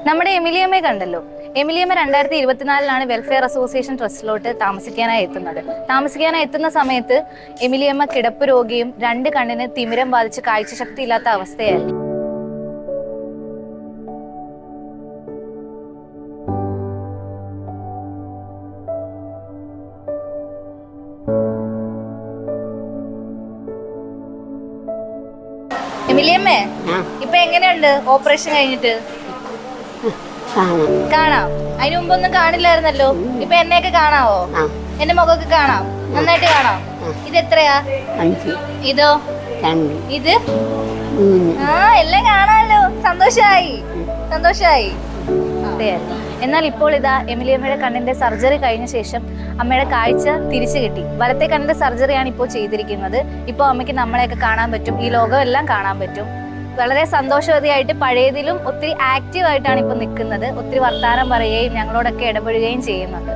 നമ്മുടെ എമിലിയമ്മയെ കണ്ടല്ലോ. എമിലിയമ്മ 2024 welfare association ട്രസ്റ്റിലോട്ട് താമസിക്കാനായി എത്തുന്ന സമയത്ത് എമിലിയമ്മ കിടപ്പ് രോഗിയും 2 കണ്ണിന് തിമിരം ബാധിച്ച് കാഴ്ചശക്തി ഇല്ലാത്ത അവസ്ഥയായിരുന്നു. എമിലിയമ്മേ, ഇപ്പൊ എങ്ങനെയുണ്ട് ഓപ്പറേഷൻ കഴിഞ്ഞിട്ട്? കാണാം. അതിനു മുമ്പൊന്നും കാണില്ലായിരുന്നല്ലോ. ഇപ്പൊ എന്നെയൊക്കെ കാണാവോ? എന്റെ മുഖമൊക്കെ കാണാം, നന്നായിട്ട് കാണാം. ഇത് എത്രയാ? ഇതോ? ഇത് എല്ലാം കാണാമല്ലോ. സന്തോഷായി. എന്നാൽ ഇപ്പോൾ ഇതാ എമിലിയമ്മയുടെ കണ്ണിന്റെ സർജറി കഴിഞ്ഞ ശേഷം അമ്മയുടെ കാഴ്ച തിരിച്ചു കിട്ടി. വലത്തെ കണ്ണിന്റെ സർജറിയാണ് ഇപ്പോൾ ചെയ്തിരിക്കുന്നത്. ഇപ്പോൾ അമ്മയ്ക്ക് നമ്മളെയൊക്കെ കാണാൻ പറ്റും, ഈ ലോകം എല്ലാം കാണാൻ പറ്റും. വളരെ സന്തോഷവതിയായിട്ട് പഴയതിലും ഒത്തിരി ആക്റ്റീവായിട്ടാണ് ഇപ്പൊ നിൽക്കുന്നത്. ഒത്തിരി വർത്താനം പറയുകയും ഞങ്ങളോടൊക്കെ ഇടപെടുകയും ചെയ്യുന്നുണ്ട്.